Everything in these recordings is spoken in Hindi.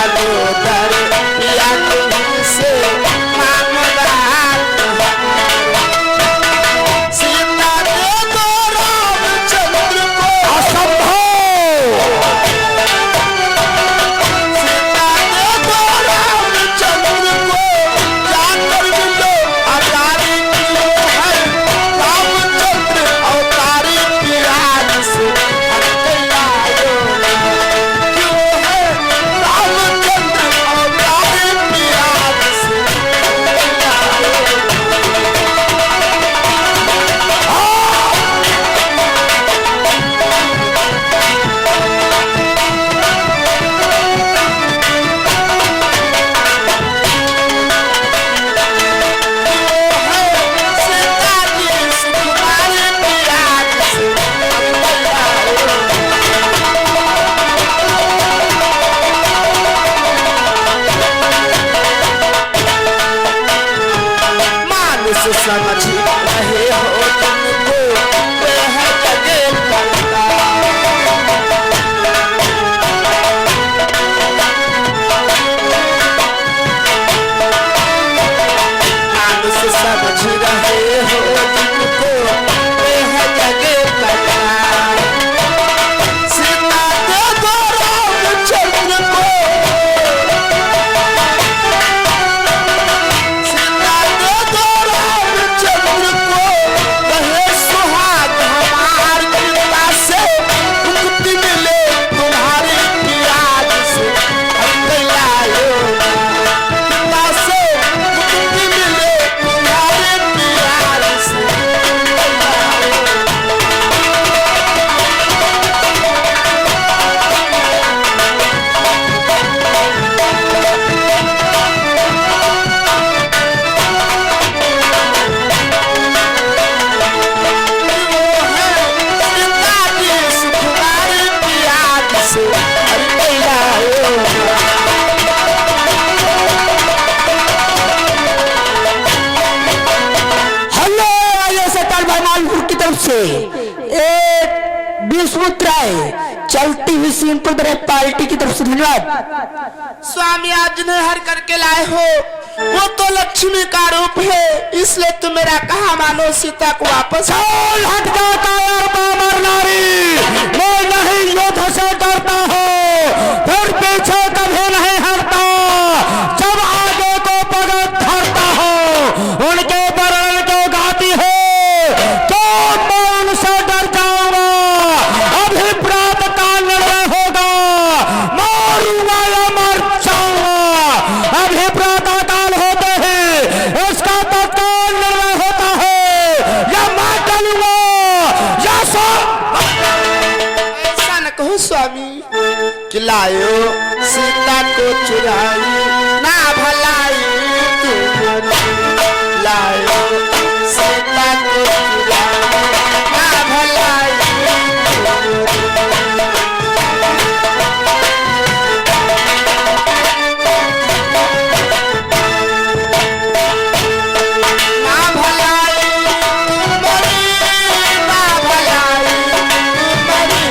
दामोदर पिया तुमसे मांगता सीता दे दो रामचंद्र को असंभव सीता दे दो रामचंद्र को जाकर मिलो अवतारी क्यों है रामचंद्र अवतारी पिया से क्यों है रामचंद्र अवतारी पिया से सीता जी सुकुमारी पिया से मानुष समझ रहे हो तुमको वह जगे करता मानुष समझ रहे हो तुमको वह जगे करता सीता दे दो रामचंद्र को सीता दे दो रामचंद्र को कहे सुहाग हमार कृपा से मुक्ति मिले तुम्हारी पियाज से लायो कृपा से मुक्ति मिले तुम्हारी पियाज से सीता जी सुकुमारी पियाज से लायो हेलो आइए सताल भरमालपुर की तरफ से एक विश्वमुद्राय चलती हुई सिंपल ब्रेक पार्टी की तरफ से धन्यवाद। स्वामी आज जिन्हें हर करके लाए हो वो तो लक्ष्मी का रूप है इसलिए तुम मेरा कहा मानो सीता को वापस चल हट जाता यार बाबर नारी, मैं नहीं युद्ध से डरता हूँ फिर पीछे कभी नहीं हटता, जब आगे को पगड़ धरता हूँ उनके वर्णन को गाती है तो मैं उनसे डर जाऊंगा। अभी प्रातः काल निर्णय होगा, मारूंगा या मर जाऊंगा। अभी प्रातः काल होते हैं इसका तत्काल निर्णय होता है, या मैं चलूंगा या सो। ऐसा न कहो स्वामी कि लायो सीता को चुराई ना भलाई तुम लायो सीता को चुराई ना भलाई ना भलाई तुम्हारी ना भलाई तुम्हारी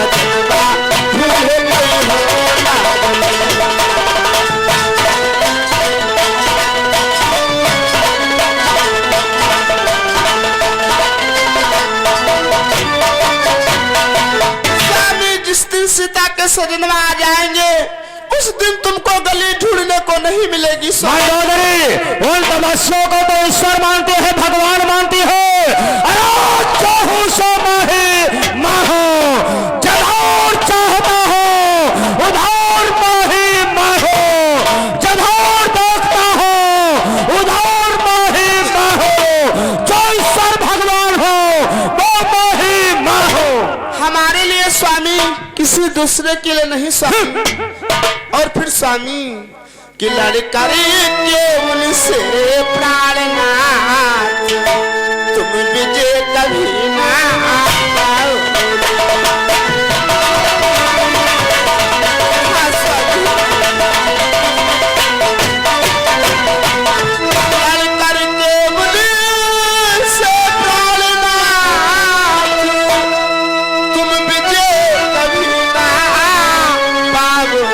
सजनवा भूल गई हो लागल। स्वामी जिस दिन सीता के सजनवा आ जाएंगे उस दिन तुमको गली ढूंढने को नहीं मिलेगी मंदोदरी। उन तमस्या को तो ईश्वर मानते हैं, भगवान मानती है। अरे चाहू सो माही माहो, जधौर चाहता हो उधार माही माहो, जधौर देखता हो उधार माही माहो, जो ईश्वर भगवान हो वो माही माहो। हमारे लिए स्वामी किसी दूसरे के लिए नहीं स्वामी। और फिर स्वामी कि लड़करी के उनसे प्राणनाथ तुम विजय कभी ना पाओ। हाँ स्वामी, लड़करी के उनसे प्राणनाथ तुम विजय कभी ना पाओ।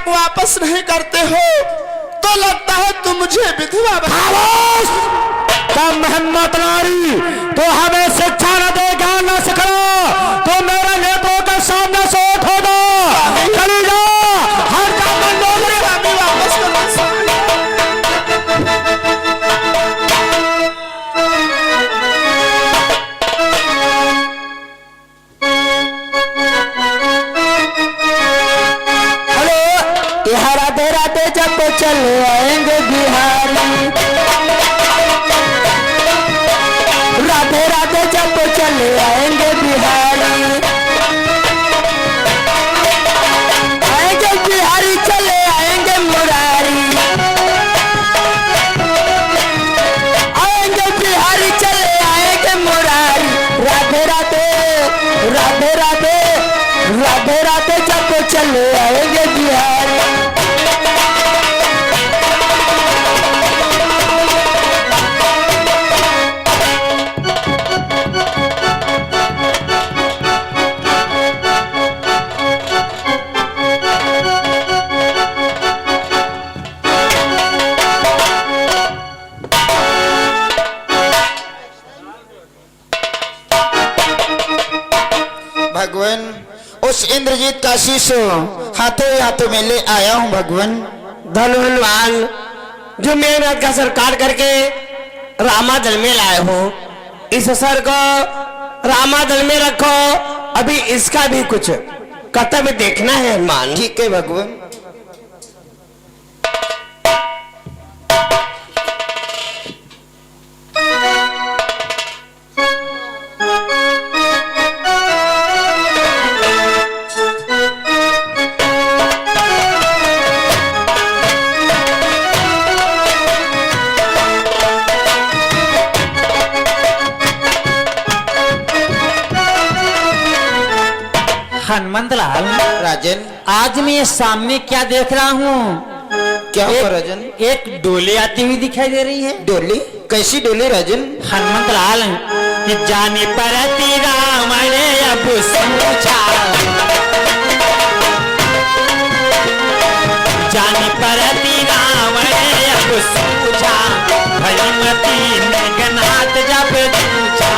वापस नहीं करते हो तो लगता है तुम मुझे विधवा खामोश! कम हिम्मत नारी, तो हमें शिक्षा न दे, ज्ञान न सिखा, तो मेरे नेत्रों के सामने से उठ हो जा, चली जा, हर जा मंदोदरी। स्वामी वापस करना स्वामी। राधे राधे जब चले आएंगे बिहारी, राधे राधे जब चले आएंगे बिहारी, आएंगे बिहारी चले आएंगे मुरारी, आएंगे बिहारी चले आएंगे मुरारी। राधे राधे राधे राधे राधे राधे जब चले आएंगे बिहारी। भगवान उस इंद्रजीत का शीश हाथों में ले आया हूँ भगवान। धनुवान जो मेहनत का सर काट करके रामादल में लाए हो, इस सर को रामादल में रखो, अभी इसका भी कुछ कर्तव्य देखना है हनुमान। ठीक है भगवान। हनुमंत लाल राजन, आज मैं सामने क्या देख रहा हूँ? क्या हुआ राजन? एक डोली आती हुई दिखाई दे रही है। डोली? कैसी डोली राजन? हनुमंत लाल कि जाने पर राम ने अब समझा, जाने पर राम ने अब समझा, भगवती ने गनात जब पूछा।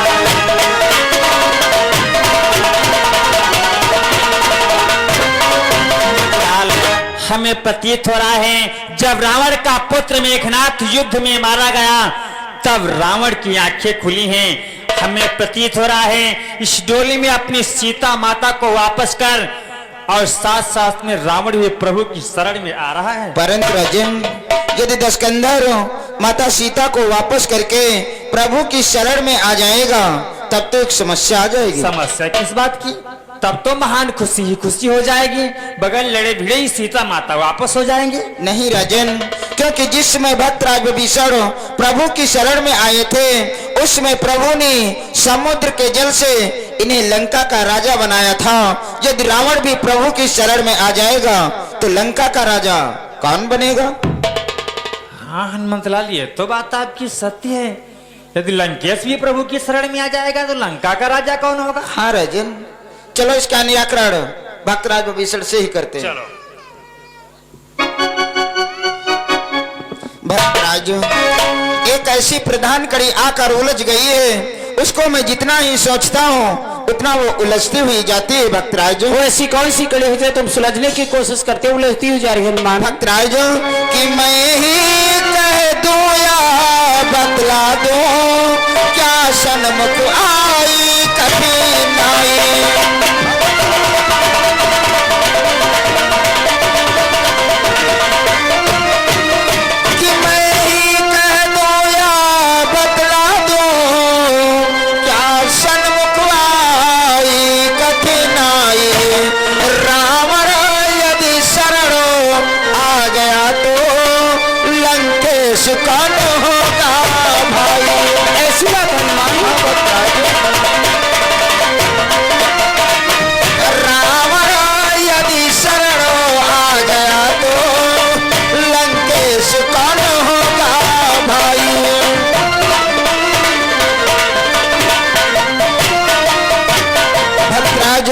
हमें प्रतीत हो रहा है जब रावण का पुत्र मेघनाथ युद्ध में मारा गया तब रावण की आंखें खुली हैं। हमें प्रतीत हो रहा है इस डोली में अपनी सीता माता को वापस कर और साथ साथ में रावण भी प्रभु की शरण में आ रहा है। परंतु राजन, यदि दशकंधर माता सीता को वापस करके प्रभु की शरण में आ जाएगा तब तो एक समस्या आ जाएगी। समस्या किस बात की? तब तो महान खुशी ही खुशी हो जाएगी, बगल लड़े भिड़े ही सीता माता वापस हो जाएंगे। नहीं राजन, क्योंकि जिस समय भक्त राज विभीषण प्रभु की शरण में आए थे उसमें प्रभु ने समुद्र के जल से इन्हें लंका का राजा बनाया था। यदि रावण भी प्रभु की शरण में आ जाएगा तो लंका का राजा कौन बनेगा? हाँ हनुमंत लाल, ये तो बात आपकी सत्य है। यदि लंकेश भी प्रभु की शरण में आ जाएगा तो लंका का राजा कौन होगा? हाँ राजन, चलो इसका निराकरण भक्तराज विभीषण से ही करते हैं। चलो। भक्तराज, एक ऐसी प्रधान कड़ी आकर उलझ गई है, उसको मैं जितना ही सोचता हूँ उतना वो उलझती हुई जाती है। भक्तराज, वो ऐसी कौन सी कड़ी होती है तुम सुलझने की कोशिश करते हो उलझती हुई जा रही है हनुमान? भक्तराज, कि मैं ही कह दूं या बतला दूं, क्या सन्मुख आई कठिनाई। कि मैं ही कह दूं या बतला दूं, क्या सन्मुख आई कठिनाई। रावण यदि शरण आ गया तो लंकेश कौन होगा भाई? ऐसी बात हनुमान। रावण यदि शरण आ गया तो लंकेश कौन होगा भाई? भक्तराज,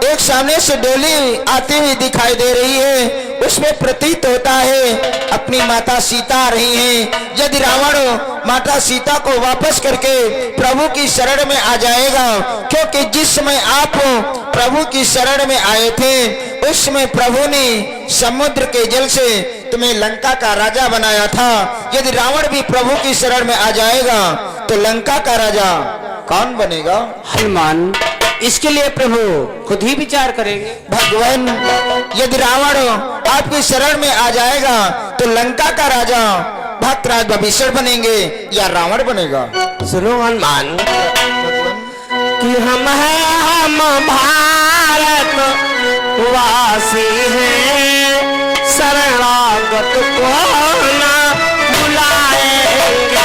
एक सामने से डोली आती हुई दिखाई दे रही है, उसमें प्रतीत होता है अपनी माता सीता आ रही हैं। यदि रावण माता सीता को वापस करके प्रभु की शरण में आ जाएगा, क्योंकि जिस समय आप प्रभु की शरण में आए थे उस समय प्रभु ने समुद्र के जल से तुम्हें लंका का राजा बनाया था। यदि रावण भी प्रभु की शरण में आ जाएगा तो लंका का राजा कौन बनेगा? हनुमान, इसके लिए प्रभु खुद ही विचार करेंगे। भगवान, यदि रावण आपकी शरण में आ जाएगा तो लंका का राजा भक्तराज विभीषण बनेंगे या रावण बनेगा? सुनो हनुमान, कि हम भारत वासी हैं, शरणागत को ना बुलाएंगे।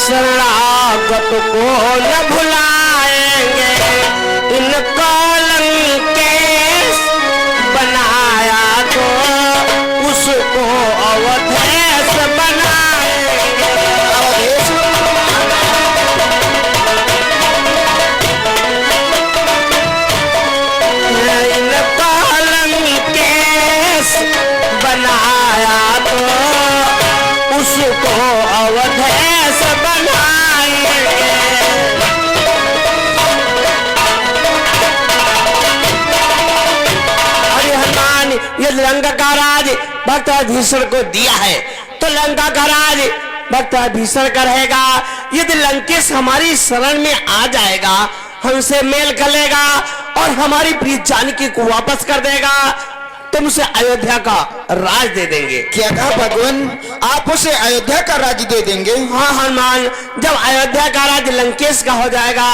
शरणागत को न भुलाएंगे, इन लंकेश बनाया तो उसको अवधेश बनाएंगे। अवधेश इन लंकेश बनाया तो उसको अवधेश बनाएंगे। अरे हनुमान, ये लंका का राज भक्तभीषण को दिया है तो लंका का राज भक्तभीषण का रहेगा। यदि लंकेश हमारी शरण में आ जाएगा, हमसे मेल कर लेगा और हमारी प्रिय जानकी को वापस कर देगा, तुमसे अयोध्या का राज दे देंगे। क्या कहा भगवान? आप उसे अयोध्या का राज दे देंगे? हाँ हनुमान, जब अयोध्या का राज लंकेश का हो जाएगा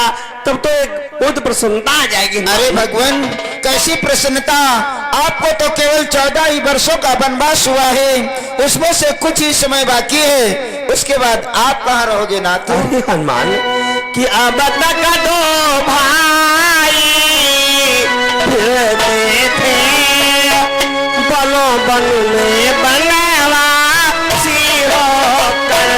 तब तो एक बहुत प्रसन्नता आ जाएगी। अरे भगवान, कैसी प्रसन्नता? आपको तो केवल 14 ही वर्षों का वनवास हुआ है, उसमें से कुछ ही समय बाकी है, उसके बाद आप कहाँ रहोगे नाथ? हनुमान, कि अब तक दो भाई फिरते थे, बनो बन में बनवासी होकर।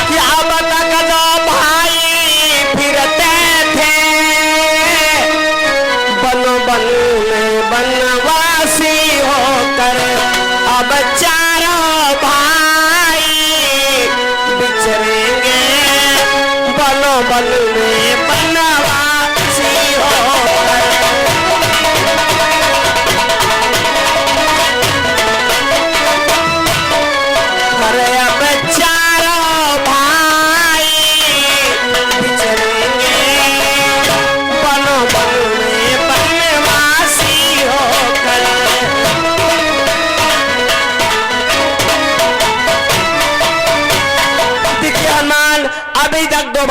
कि अब तक दो भाई फिरते थे, बनो बन में बनवासी होकर। अब चारों भाई बिछड़ेंगे, बनो बन में बनवासी होकर।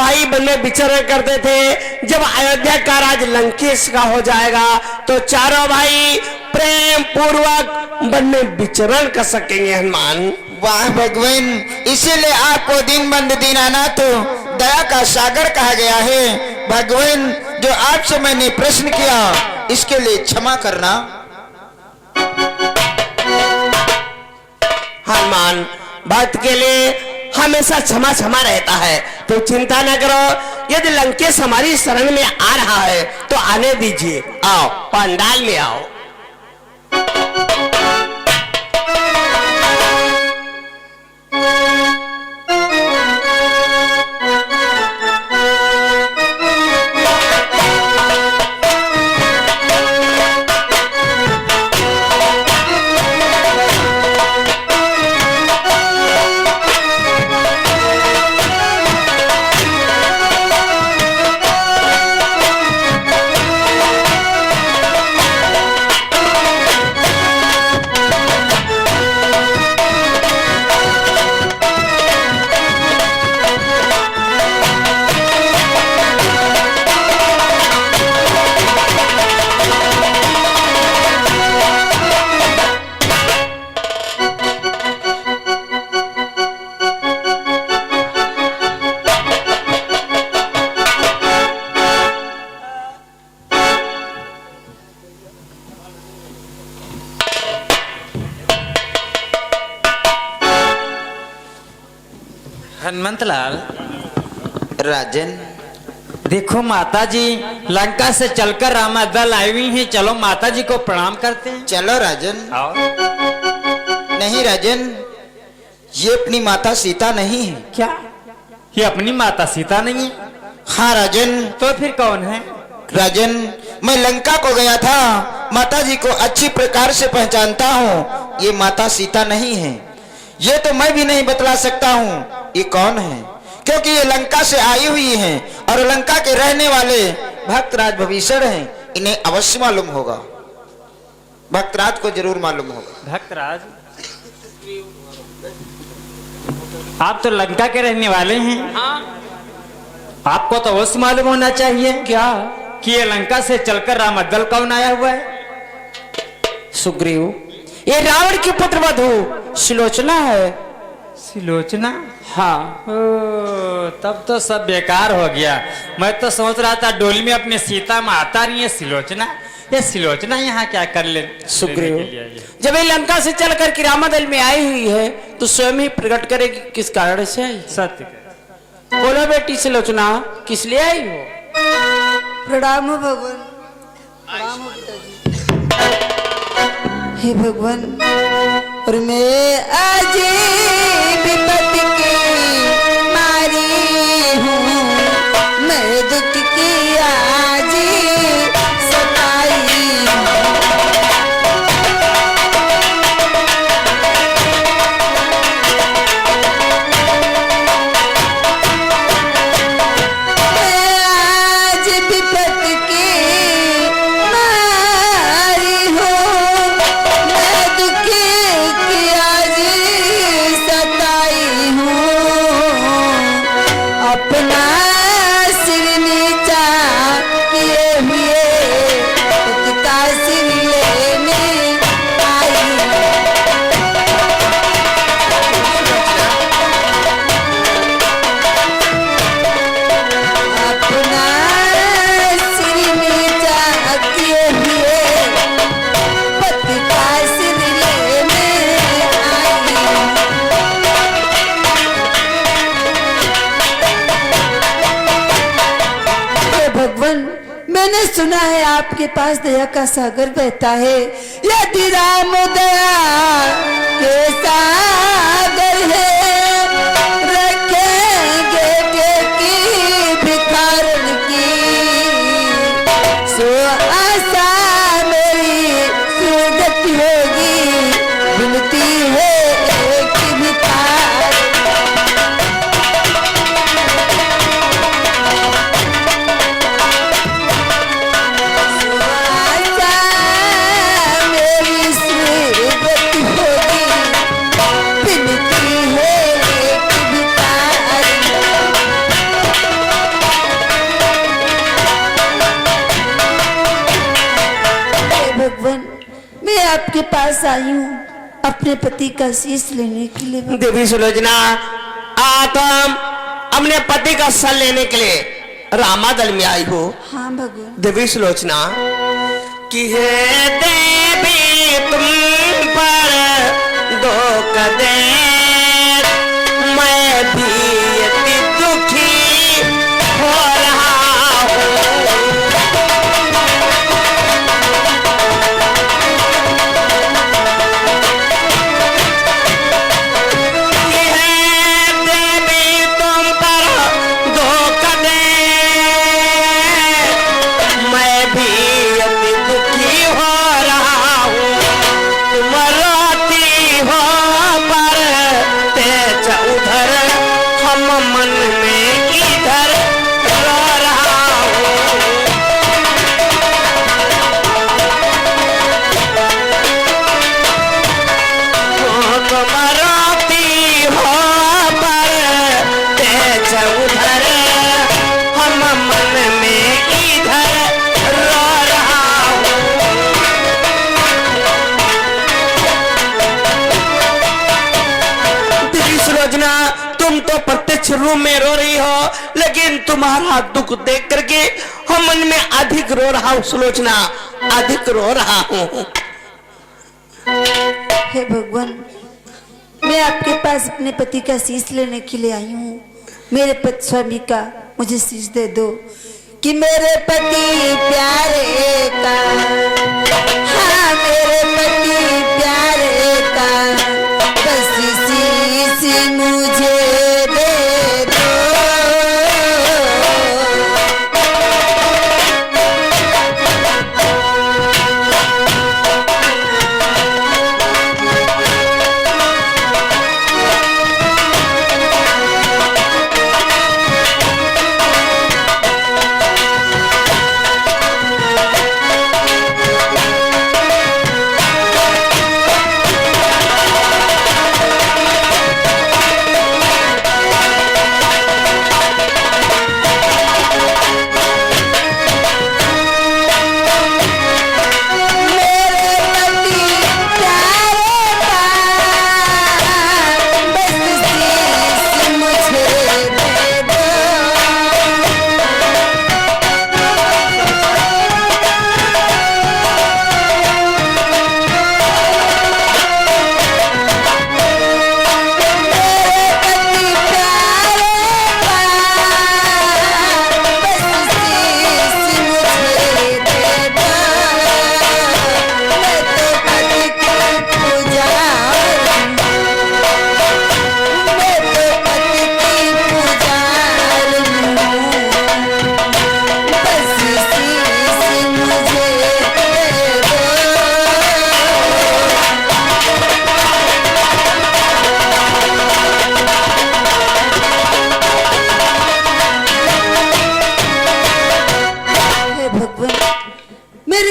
भाई वन में विचरण करते थे। जब अयोध्या का राज लंकेश का हो जाएगा तो चारों भाई प्रेम पूर्वक वन में विचरण कर सकेंगे हनुमान। वाह भगवान, इसीलिए आपको दीनबंधु दीनानाथ दया का सागर कहा गया है। भगवान, जो आपसे मैंने प्रश्न किया इसके लिए क्षमा करना। हनुमान भक्त के लिए हमेशा क्षमा क्षमा रहता है, तो चिंता न करो। यदि लंकेश हमारी शरण में आ रहा है तो आने दीजिए। आओ, पंडाल में आओ। हनुमंतलाल, राजन, देखो माता जी लंका से चलकर रामा दल आई हुई हैं। चलो माता जी को प्रणाम करते हैं। चलो राजन। आओ। नहीं राजन, ये अपनी माता सीता नहीं है। क्या ये अपनी माता सीता नहीं है? हाँ राजन। तो फिर कौन है? राजन, मैं लंका को गया था, माता जी को अच्छी प्रकार से पहचानता हूँ। ये माता सीता नहीं है। ये तो मैं भी नहीं बतला सकता हूँ ये कौन है, क्योंकि ये लंका से आई हुई हैं और लंका के रहने वाले भक्तराज भविष्य हैं। इन्हें अवश्य मालूम होगा, भक्तराज को जरूर मालूम होगा। भक्तराज, आप तो लंका के रहने वाले हैं। आपको तो अवश्य मालूम होना चाहिए क्या कि ये लंका से चलकर रामदल कौन आया हुआ है? सुग्रीव, ये रावण की पुत्र वधु सुलोचना है। सुलोचना? हाँ। तब तो सब बेकार हो गया। मैं तो सोच रहा था डोली में अपने सीता माता रही है सुलोचना। ये सुलोचना यहाँ क्या कर ले? सुग्रीव, जब ये लंका से चलकर के रामदल में आई हुई है तो स्वयं ही प्रकट करेगी किस कारण से आई। सत्य। बोलो बेटी सुलोचना, किस लिए आई हो? प्रणाम हो भगवान। प्रणाम हो पिताजी। हे भगवान, और मैं आज विपत्ति की मारी हूँ, मैं दुख की आज सताई हूँ। मैंने सुना है आपके पास दया का सागर बहता है। यदि राम दया के सागर है, रखेंगे की भिखारन की, सो आशा मेरी सुगति होगी, विनती है एक भिखार। मेरी सुगति होगी, विनती है भगवान, मैं आपके पास आई हूँ अपने पति का शीश लेने के लिए। देवी सुलोचना, आज हम अपने पति का सल लेने के लिए रामादल में आई हो। हाँ भगवान। देवी सुलोचना, कि है देवी तुम पर दो कदे, मैं भी अति दुखी हो रहा हूँ। कि है देवी तुम पर दो कदे, मैं भी अति दुखी हो रहा हूँ। तुम रोती हो पर तेज उधर, हम मन में इधर रो रहा हूँ। तुम रोती हो पर तेज उधर, हम मन में इधर रो रहा हूँ। तेरी सुलोचना, तुम तो प्रत्यक्ष रूप में रो रही हो, लेकिन तुम्हारा दुख देख करके हम मन में अधिक रो रहा हूँ। सुलोचना, अधिक रो रहा हूँ। हे भगवान, मैं आपके पास अपने पति का शीश लेने के लिए आई हूँ। मेरे पति स्वामी का मुझे शीश दे दो, कि मेरे पति प्यारे का, हाँ मेरे पति प्यारे का, बस शीश मुझे दे दो।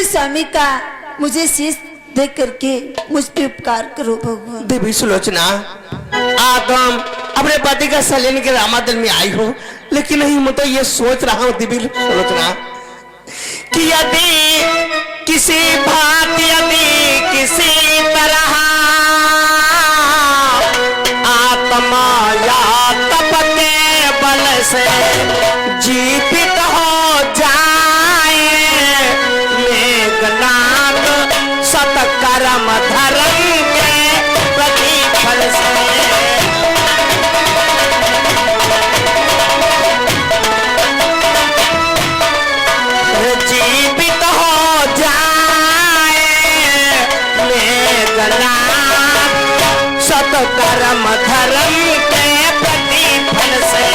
स्वामी का मुझे शीश दे करके मुझ पे उपकार करो भगवान। देवी सुलोचना, आप हम अपने पति का सलेन के रामादल में आई हो, लेकिन नहीं मैं तो ये सोच रहा हूँ देवी सुलोचना कि यदि किसी भांति यदि किसी तरह आत्मा या तप के बल से जीवित हो जाए, मेघनाथ सतकर्म धर्म के प्रतिफल से जीवित हो जाए, मेघनाथ सतकर्म धर्म के प्रतिफल से।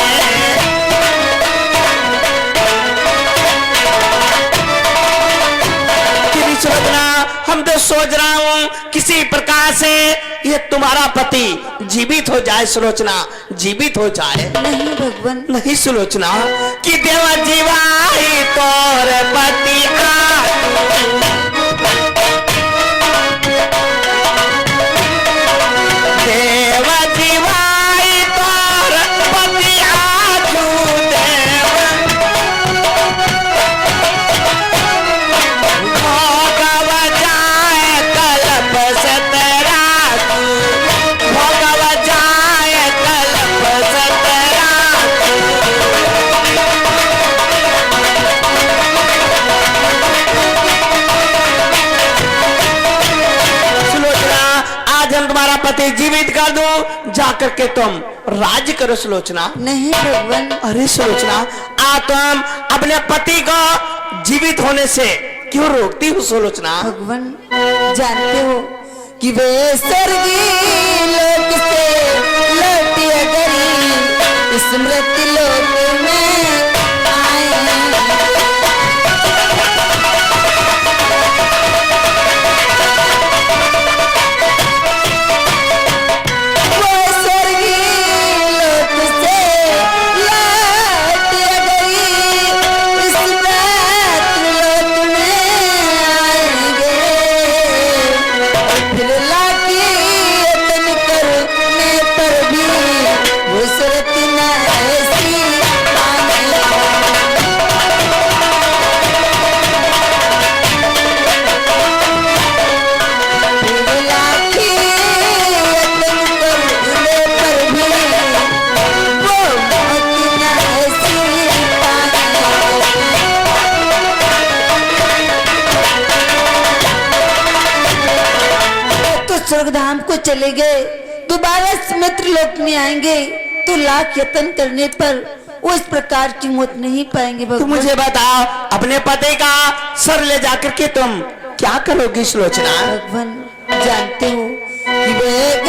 हम तो सोच रहा हूँ किसी प्रकार से ये तुम्हारा पति जीवित हो जाए। सुलोचना, जीवित हो जाए। नहीं भगवान, नहीं सुलोचना, कि देव जीवाई तोर पति देव जीवाई तोर पति आजू देव भोगव जा पति जीवित कर दूं, जाकर के तुम राज्य करो सुलोचना। नहीं भगवान, अरे सुलोचना, तुम अपने पति को जीवित होने से क्यों रोकती हो सुलोचना? भगवान जानते हो कि वे स्वर्गीय लोक से लौटी अगर स्मृति लोक में आए, वो स्वर्गीय लोक से लौटी अगर स्मृति लोक में आएंगे, फिर लाके यत्न करने पर भी वो सूरत न ऐसी आने, फिर लाके यत्न करने पर भी वो मौत न ऐसी आने। तो स्वर्गधाम को चले गए, दोबारा मित्र लोक में आएंगे तो लाख यत्न करने पर वो इस प्रकार की मौत नहीं पाएंगे। तुम भगवान मुझे बताओ, अपने पति का सर ले जाकर के तुम क्या करोगी सुलोचना? भगवान जानते हो कि वे